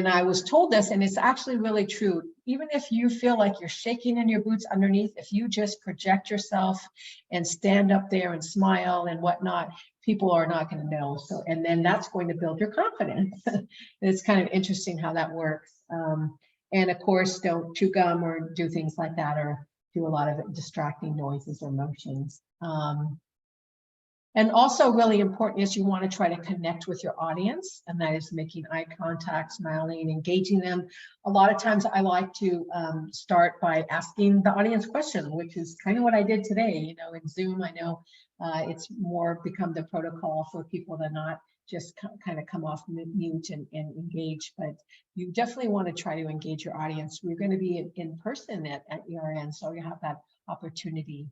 B: I was told this, and it's actually really true. Even if you feel like you're shaking in your boots underneath, if you just project yourself and stand up there and smile and whatnot, people are not going to know. So, and then that's going to build your confidence. It's kind of interesting how that works. And of course, don't chew gum or do things like that, or do a lot of distracting noises or motions. And also really important is you want to try to connect with your audience, and that is making eye contact, smiling, engaging them. A lot of times I like to start by asking the audience question, which is kind of what I did today. You know, in Zoom, I know it's more become the protocol for people to not just kind of come off mute and engage, but you definitely want to try to engage your audience. We're going to be in person at ERN, so you have that opportunity.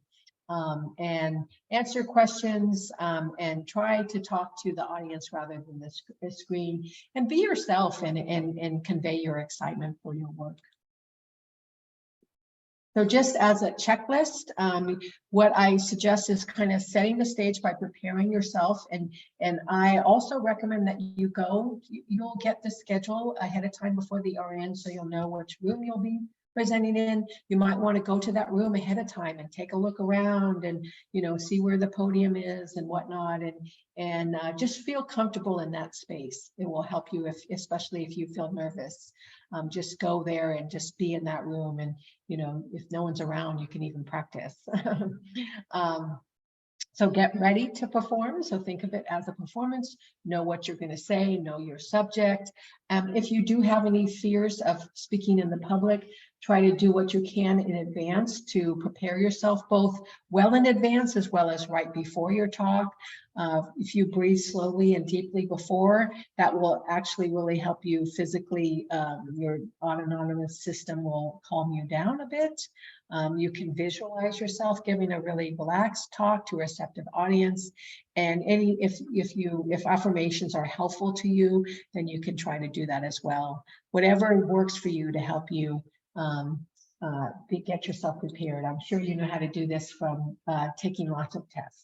B: And answer questions and try to talk to the audience rather than the screen, and be yourself and convey your excitement for your work. So just as a checklist, what I suggest is kind of setting the stage by preparing yourself. And I also recommend that you'll get the schedule ahead of time before the ERN, so you'll know which room you'll be presenting in. You might want to go to that room ahead of time and take a look around and, you know, see where the podium is and whatnot, and just feel comfortable in that space. It will help you, especially if you feel nervous. Just go there and just be in that room, and, you know, if no one's around, you can even practice. So get ready to perform. So think of it as a performance. Know what you're going to say, know your subject. If you do have any fears of speaking in the public, try to do what you can in advance to prepare yourself, both well in advance as well as right before your talk. If you breathe slowly and deeply before, that will actually really help you physically. Your autonomic system will calm you down a bit. You can visualize yourself giving a really relaxed talk to a receptive audience. And if affirmations are helpful to you, then you can try to do that as well. Whatever works for you to help you get yourself prepared. I'm sure you know how to do this from taking lots of tests.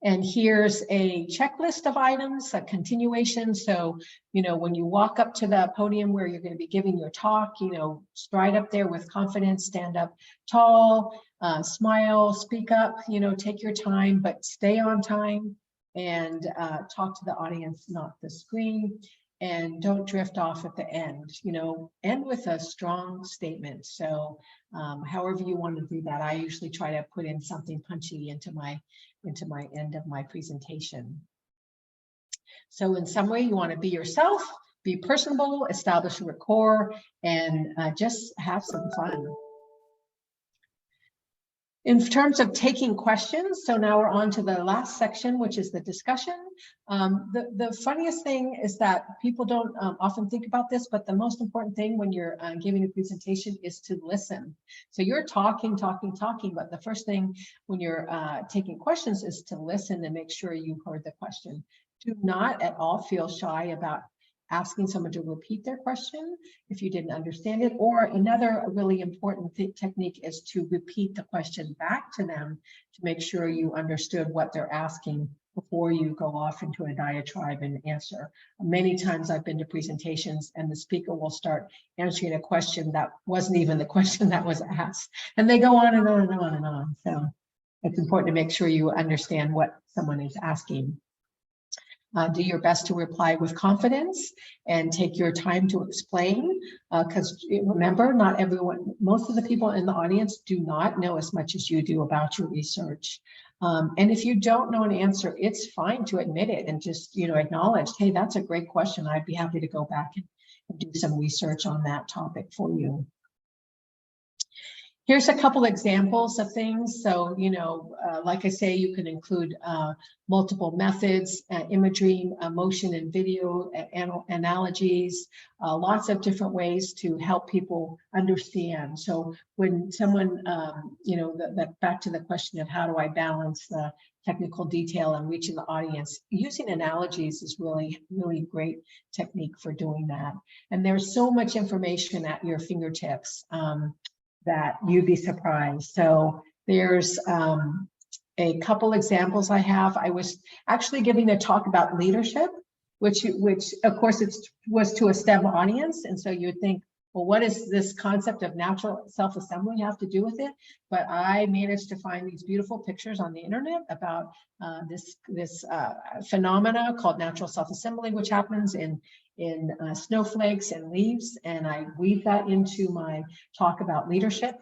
B: And here's a checklist of items, a continuation. So, you know, when you walk up to the podium where you're going to be giving your talk, you know, stride up there with confidence, stand up tall, smile, speak up, you know, take your time, but stay on time, and talk to the audience, not the screen. And don't drift off at the end, you know, end with a strong statement. So however you want to do that, I usually try to put in something punchy into my end of my presentation. So in summary, you want to be yourself, be personable, establish a rapport, and just have some fun. In terms of taking questions, so now we're on to the last section, which is the discussion. The funniest thing is that people don't often think about this, but the most important thing when you're giving a presentation is to listen. So you're talking, but the first thing when you're taking questions is to listen and make sure you heard the question. Do not at all feel shy about asking someone to repeat their question if you didn't understand it, or another really important technique is to repeat the question back to them to make sure you understood what they're asking before you go off into a diatribe and answer. Many times I've been to presentations and the speaker will start answering a question that wasn't even the question that was asked, and they go on and on and on and on. So it's important to make sure you understand what someone is asking. Do your best to reply with confidence and take your time to explain, because remember, not everyone, most of the people in the audience do not know as much as you do about your research. And if you don't know an answer, it's fine to admit it and just, acknowledge, hey, that's a great question. I'd be happy to go back and do some research on that topic for you. Here's a couple examples of things. So, like I say, you can include multiple methods, imagery, motion and video, analogies, lots of different ways to help people understand. So when someone, back to the question of how do I balance the technical detail and reaching the audience, using analogies is really, really great technique for doing that. And there's so much information at your fingertips that you'd be surprised. So there's a couple examples I have. I was actually giving a talk about leadership, which of course was to a STEM audience. And so you'd think, well, what does this concept of natural self-assembly have to do with it? But I managed to find these beautiful pictures on the internet about this phenomena called natural self-assembly, which happens in snowflakes and leaves, and I weave that into my talk about leadership.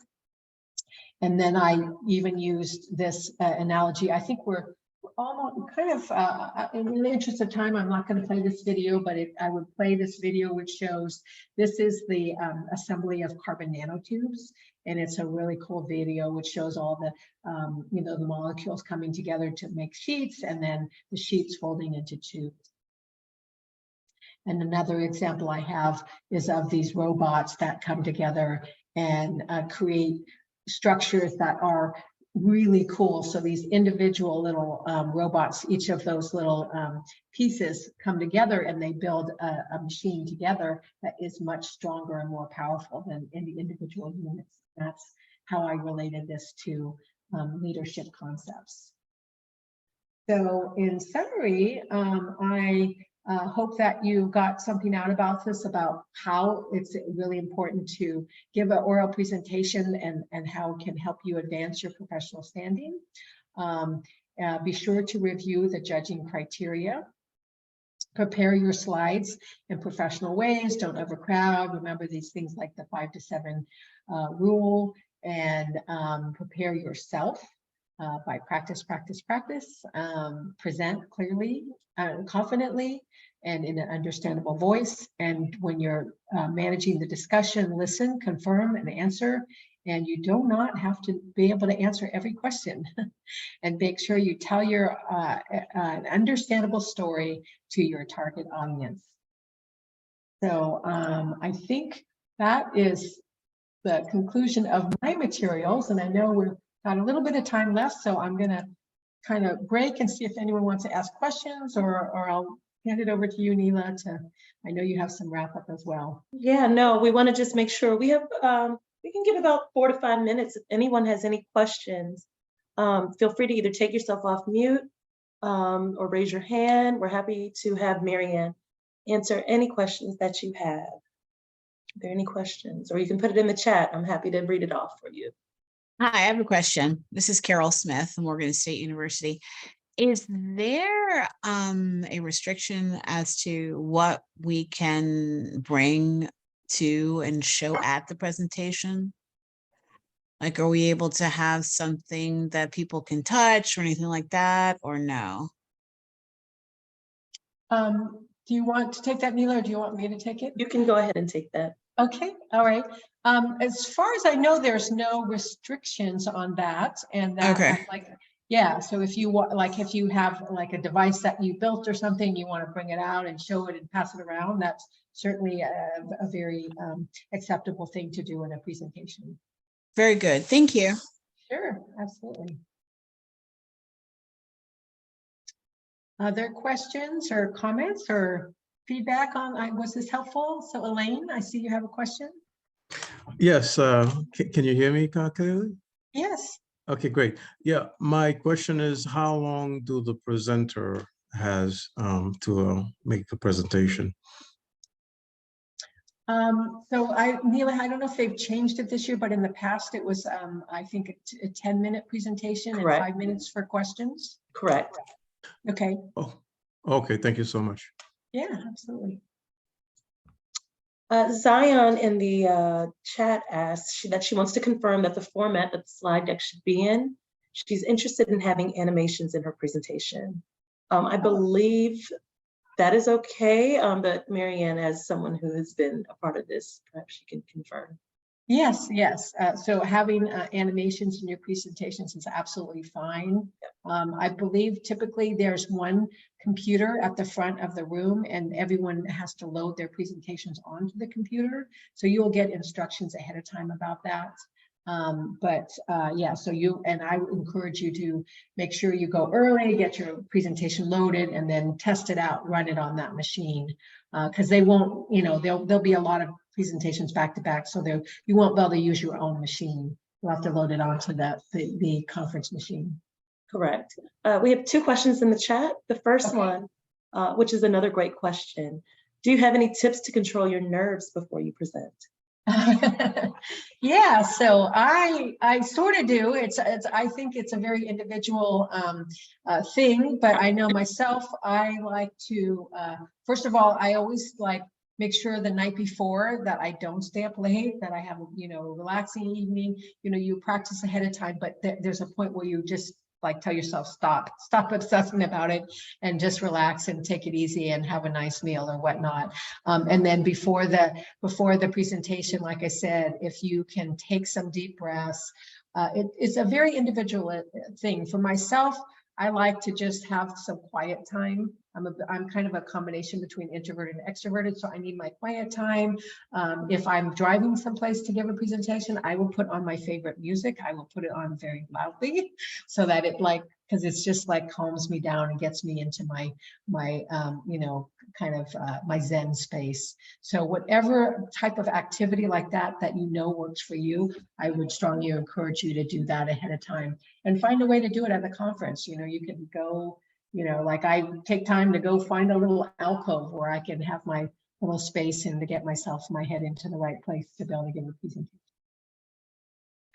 B: And then I even used this analogy. I think we're almost kind of, in the interest of time, I'm not going to play this video, but I would play this video which shows this is the assembly of carbon nanotubes, and it's a really cool video which shows all the the molecules coming together to make sheets, and then the sheets folding into tubes. And another example I have is of these robots that come together and create structures that are really cool. So these individual little robots, each of those little pieces come together and they build a machine together that is much stronger and more powerful than any individual units. That's how I related this to leadership concepts. So in summary, I hope that you got something out about this, about how it's really important to give an oral presentation and how it can help you advance your professional standing. Be sure to review the judging criteria. Prepare your slides in professional ways. Don't overcrowd. Remember these things like the 5 to 7 rule, and prepare yourself by practice. Present clearly, confidently, and in an understandable voice. And when you're managing the discussion, listen, confirm, and answer. And you do not have to be able to answer every question. And make sure you tell your an understandable story to your target audience. So I think that is the conclusion of my materials. And I know we've got a little bit of time left, so I'm going to kind of break and see if anyone wants to ask questions, or I'll hand it over to you, Neela, I know you have some wrap up as well.
A: Yeah, no, we want to just make sure we have, we can give about 4 to 5 minutes. If anyone has any questions, feel free to either take yourself off mute or raise your hand. We're happy to have Marianne answer any questions that you have. Are there any questions? Or you can put it in the chat. I'm happy to read it off for you.
C: Hi, I have a question. This is Carol Smith from Morgan State University. Is there a restriction as to what we can bring to and show at the presentation? Like, are we able to have something that people can touch or anything like that, or no?
B: Do you want to take that, Neela, or do you want me to take it?
A: You can go ahead and take that.
B: Okay, all right. As far as I know, there's no restrictions on that, and that
C: Okay.
B: yeah. So if you want, like, if you have like a device that you built or something, you want to bring it out and show it and pass it around, that's certainly a very acceptable thing to do in a presentation.
C: Very good. Thank you.
B: Sure, absolutely. Other questions or comments or feedback on, was this helpful? So Elaine, I see you have a question.
D: Yes, can you hear me clearly?
B: Yes.
D: Okay, great. Yeah, my question is, how long do the presenter has to make the presentation?
B: So Neela, I don't know if they've changed it this year, but in the past it was, I think, a 10-minute presentation and
A: Correct.
B: 5 minutes for questions.
A: Correct.
B: Okay.
D: Oh, okay, thank you so much.
B: Yeah, absolutely.
A: Zion in the chat asks that she wants to confirm that the format that the slide deck should be in. She's interested in having animations in her presentation. I believe that is okay, but Marianne, as someone who has been a part of this, perhaps she can confirm.
B: Yes, yes. So having animations in your presentations is absolutely fine. I believe typically there's one computer at the front of the room and everyone has to load their presentations onto the computer. So you will get instructions ahead of time about that. Yeah, so I would encourage you to make sure you go early, get your presentation loaded, and then test it out, run it on that machine. Because they won't, there'll be a lot of presentations back to back, so you won't be able to use your own machine. You'll have to load it onto the conference machine.
A: Correct. We have 2 questions in the chat. The first one, which is another great question. Do you have any tips to control your nerves before you present?
B: Yeah, so I sort of do. I think it's a very individual thing, but I know myself, I like to, first of all, I always like make sure the night before that I don't stay up late, that I have, a relaxing evening. You practice ahead of time, but there's a point where you just like tell yourself, stop obsessing about it and just relax and take it easy and have a nice meal or whatnot. And then before the presentation, like I said, if you can take some deep breaths, it's a very individual thing. For myself, I like to just have some quiet time. I'm kind of a combination between introverted and extroverted, so I need my quiet time. If I'm driving someplace to give a presentation, I will put on my favorite music. I will put it on very loudly so that it because it's just like calms me down and gets me into my my Zen space. So whatever type of activity like that works for you, I would strongly encourage you to do that ahead of time and find a way to do it at the conference. You can go, like I take time to go find a little alcove where I can have my little space and to get my head into the right place to be able to give a presentation.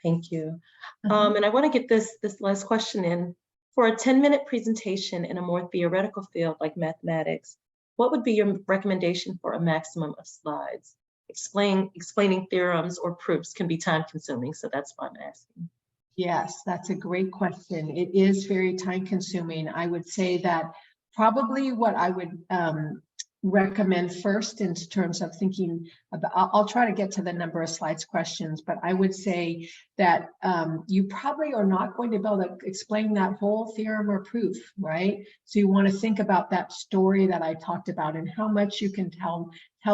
A: Thank you. And I want to get this last question in. For a 10-minute presentation in a more theoretical field like mathematics, what would be your recommendation for a maximum of slides? Explaining theorems or proofs can be time consuming, so that's why I'm asking.
B: Yes, that's a great question. It is very time consuming. I would say that probably what I would recommend first in terms of thinking about, I'll try to get to the number of slides questions, but I would say that you probably are not going to be able to explain that whole theorem or proof, right? So you want to think about that story that I talked about and how much you can tell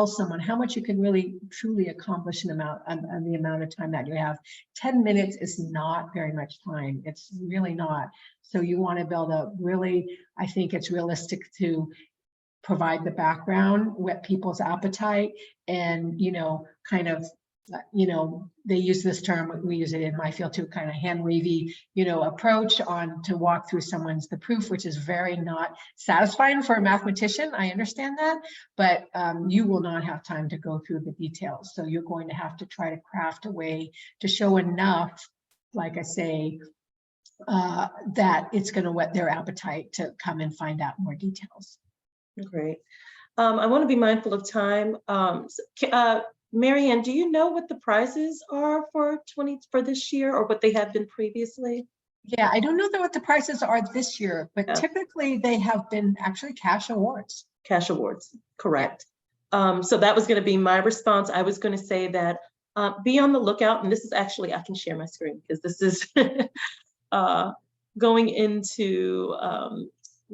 B: someone, how much you can really truly accomplish in the amount of time that you have. 10 minutes is not very much time. It's really not. So you want to be able to really, I think it's realistic to provide the background, whet people's appetite, and they use this term, we use it in my field too, kind of hand wavy, approach on to walk through the proof, which is very not satisfying for a mathematician. I understand that, but you will not have time to go through the details. So you're going to have to try to craft a way to show enough, like I say, that it's going to whet their appetite to come and find out more details.
A: Great. I want to be mindful of time. Marianne, do you know what the prizes are for this year or what they have been previously?
B: Yeah, I don't know what the prices are this year, but typically they have been actually cash awards.
A: Cash awards, correct. So that was going to be my response. I was going to say that Be on the lookout, and this is actually, I can share my screen because this is going into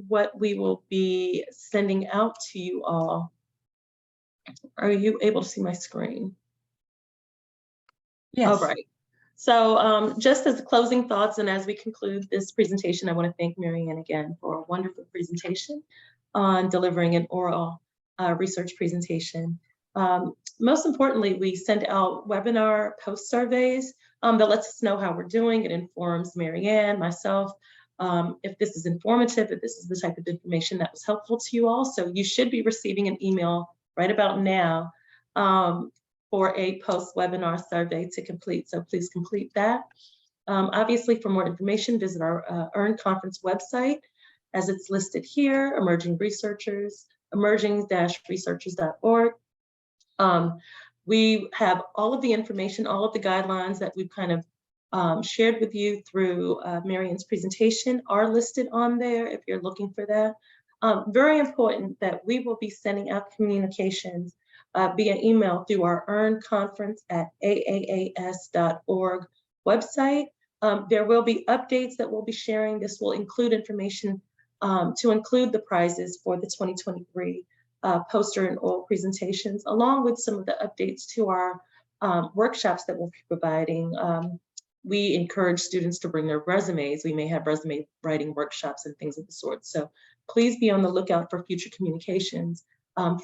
A: what we will be sending out to you all. Are you able to see my screen?
B: Yes.
A: All right. So just as closing thoughts and as we conclude this presentation, I want to thank Marianne again for a wonderful presentation on delivering an oral research presentation. Most importantly, we send out webinar post surveys that lets us know how we're doing. It informs Marianne, myself, if this is informative, if this is the type of information that was helpful to you all. So you should be receiving an email right about now for a post-webinar survey to complete. So please complete that. Obviously, for more information, visit our ERN conference website as it's listed here, Emerging Researchers, emerging-researchers.org. We have all of the information, all of the guidelines that we've kind of shared with you through Marianne's presentation are listed on there if you're looking for that. Very important that we will be sending out communications via email through our ERN conference at aaas.org website. There will be updates that we'll be sharing. This will include information to include the prizes for the 2023 poster and oral presentations, along with some of the updates to our workshops that we'll be providing. We encourage students to bring their resumes. We may have resume writing workshops and things of the sort. So please be on the lookout for future communications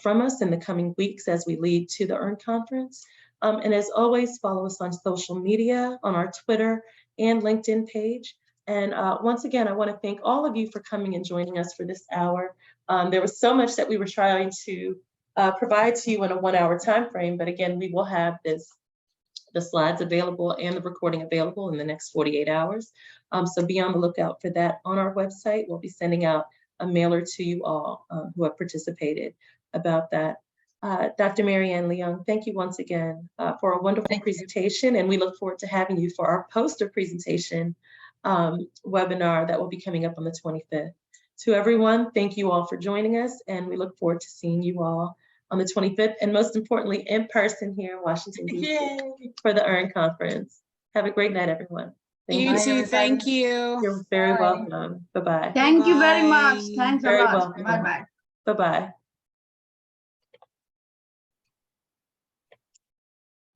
A: from us in the coming weeks as we lead to the ERN conference. And as always, follow us on social media, on our Twitter and LinkedIn page. And once again, I want to thank all of you for coming and joining us for this hour. There was so much that we were trying to provide to you in a 1 hour time frame, but again, we will have the slides available and the recording available in the next 48 hours. So be on the lookout for that on our website. We'll be sending out a mailer to you all who have participated about that. Dr. Marianne Leung, thank you once again for a wonderful presentation, and we look forward to having you for our poster presentation webinar that will be coming up on the 25th. To everyone, thank you all for joining us, and we look forward to seeing you all on the 25th, and most importantly, in person here in Washington, D.C. for the ERN conference. Have a great night, everyone. Thank
C: You
A: you.
C: too. Thank you.
A: You're very
E: Bye.
A: welcome. Bye-bye.
E: Thank you very much.
C: Bye.
E: Thanks a
A: Very
E: lot.
A: welcome.
E: Bye-bye.
A: Bye-bye.